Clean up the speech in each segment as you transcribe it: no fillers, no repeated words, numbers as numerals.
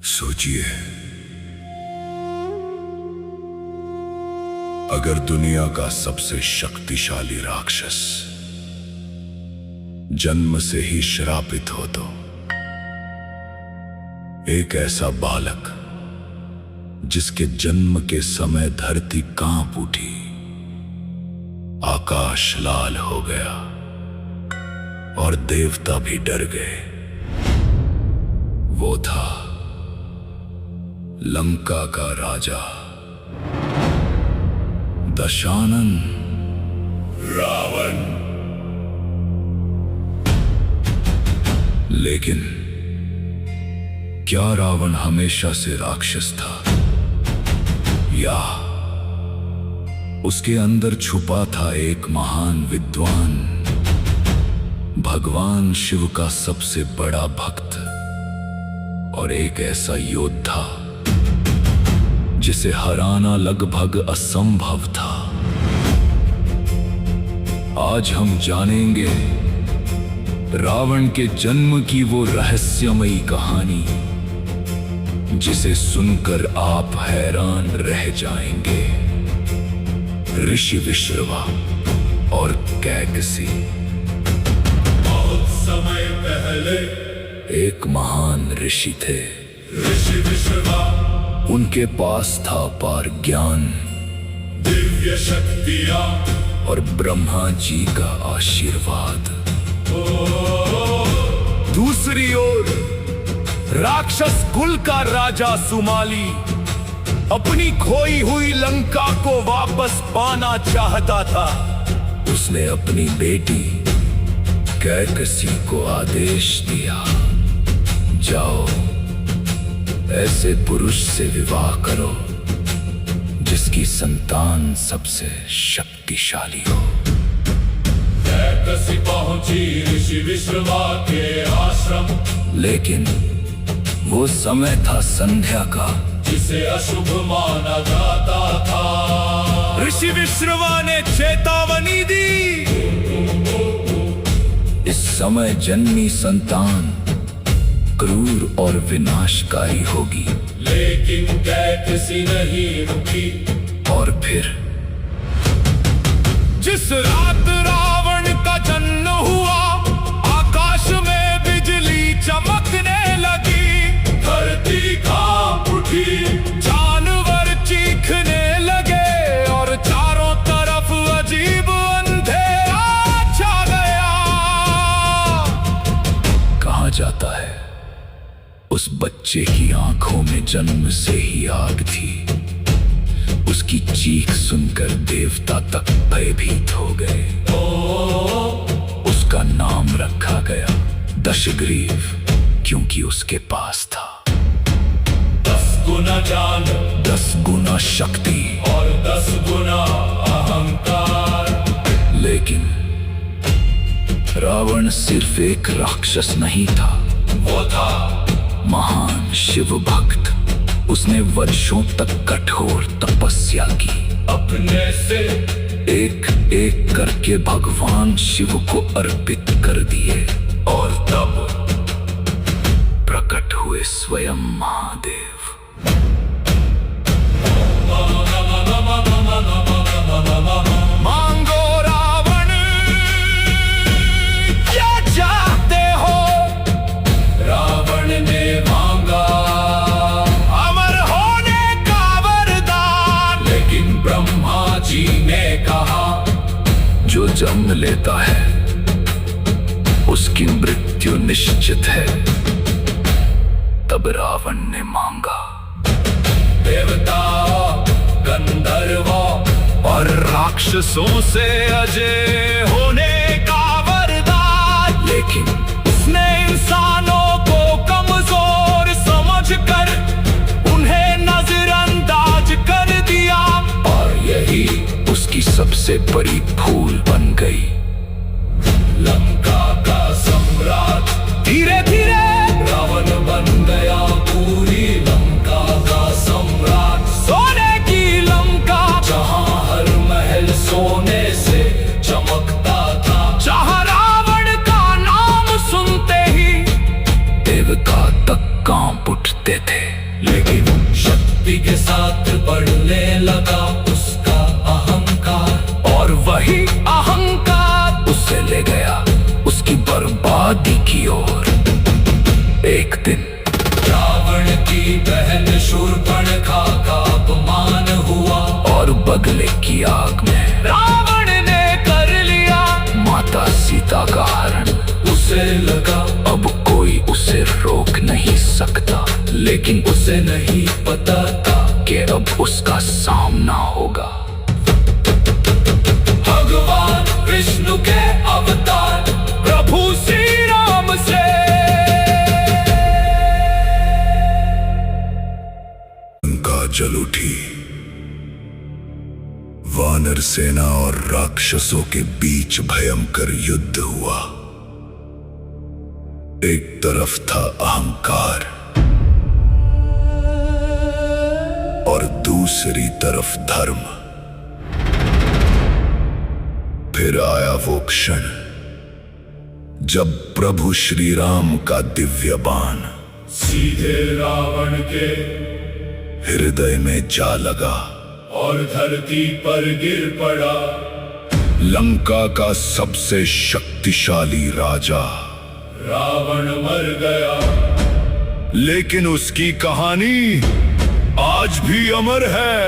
सोचिए, अगर दुनिया का सबसे शक्तिशाली राक्षस जन्म से ही श्रापित हो तो एक ऐसा बालक जिसके जन्म के समय धरती कांप उठी, आकाश लाल हो गया और देवता भी डर गए। वो था लंका का राजा दशानन, रावण। लेकिन क्या रावण हमेशा से राक्षस था, या उसके अंदर छुपा था एक महान विद्वान, भगवान शिव का सबसे बड़ा भक्त और एक ऐसा योद्धा जिसे हराना लगभग असंभव था। आज हम जानेंगे रावण के जन्म की वो रहस्यमयी कहानी जिसे सुनकर आप हैरान रह जाएंगे। ऋषि विश्रवा और कैकसी। बहुत समय पहले एक महान ऋषि थे। ऋषि विश्रवा, उनके पास था अपार ज्ञान, दिव्य शक्तियां और ब्रह्मा जी का आशीर्वाद। दूसरी ओर राक्षस कुल का राजा सुमाली अपनी खोई हुई लंका को वापस पाना चाहता था। उसने अपनी बेटी कैकसी को आदेश दिया, जाओ ऐसे पुरुष से विवाह करो जिसकी संतान सबसे शक्तिशाली हो। कैकसी पहुंची ऋषि विश्रवा के आश्रम, लेकिन वो समय था संध्या का, जिसे अशुभ माना जाता था। ऋषि विश्रवा ने चेतावनी दी, इस समय जन्मी संतान क्रूर और विनाशकारी होगी। लेकिन कैकसी नहीं रुकी। और फिर जिस रात रावण का जन्म हुआ, आकाश में बिजली चमकने लगी, धरती कांप उठी, जानवर चीखने लगे और चारों तरफ अजीब अंधेरा छा गया। कहा जाता है उस बच्चे की आंखों में जन्म से ही आग थी। उसकी चीख सुनकर देवता तक भयभीत हो गए। उसका नाम रखा गया दशग्रीव, क्योंकि उसके पास था 10 गुना जान, 10 गुना शक्ति और 10 गुना अहंकार। लेकिन रावण सिर्फ एक राक्षस नहीं था, वो था महान शिव भक्त। उसने वर्षों तक कठोर तपस्या की, अपने से एक एक करके भगवान शिव को अर्पित कर दिए। और तब प्रकट हुए स्वयं महादेव। मांगो रावण, क्या चाहते हो? रावण ने मांगा अमर होने का वरदान। लेकिन ब्रह्मा जी ने कहा, जो जन्म लेता है उसकी मृत्यु निश्चित है। तब रावण ने मांगा देवताओं, गंधर्वों और राक्षसों से अजय होने का वरदान। लेकिन उसने इंसानों को कमजोर समझकर उन्हें नजरअंदाज कर दिया, और यही उसकी सबसे बड़ी भूल बन गई। लंका का सम्राट धीरे धीरे रावण बन गया पूरी लंका का सम्राट। सोने की लंका, जहां हर महल सोने से चमकता था, जहां रावण का नाम सुनते ही देवता तक कांप उठते कहते थे। लेकिन शक्ति के साथ बढ़ने लगा उसका अहंकार, और वही अहंकार उसे ले गया उसकी बर्बादी की ओर। एक दिन रावण की बहन शूर्पणखा का अपमान हुआ, और बगले की आग में रावण ने कर लिया माता सीता का हरण। उसे लगा अब कोई उसे रोक नहीं सकता, लेकिन उसे नहीं पता था कि अब उसका सामना होगा भगवान विष्णु के अवतार प्रभु श्री राम से। लंका जल उठी। वानर सेना और राक्षसों के बीच भयंकर युद्ध हुआ। एक तरफ था अहंकार और दूसरी तरफ धर्म। फिर आया वो क्षण जब प्रभु श्री राम का दिव्य बाण सीधे रावण के हृदय में जा लगा और धरती पर गिर पड़ा। लंका का सबसे शक्तिशाली राजा रावण मर गया, लेकिन उसकी कहानी आज भी अमर है।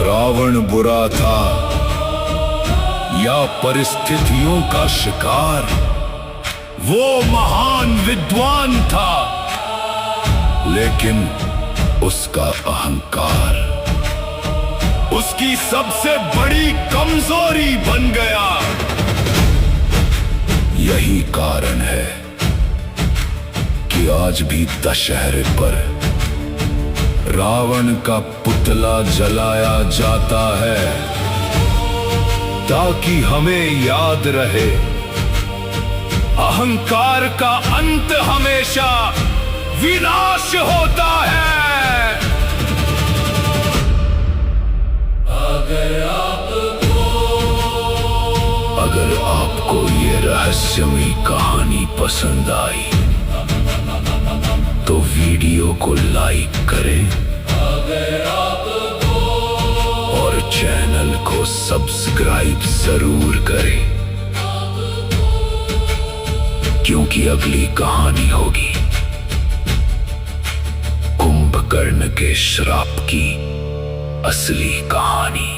रावण बुरा था या परिस्थितियों का शिकार, वो महान विद्वान था, लेकिन उसका अहंकार उसकी सबसे बड़ी कमजोरी बन गया। यही कारण है कि आज भी दशहरे पर रावण का पुतला जलाया जाता है, ताकि हमें याद रहे अहंकार का अंत हमेशा विनाश होता है। अगर आपको ये रहस्यमयी कहानी पसंद आई तो वीडियो को लाइक करें और चैनल को सब्सक्राइब जरूर करें, क्योंकि अगली कहानी होगी कुंभकर्ण के श्राप की असली कहानी।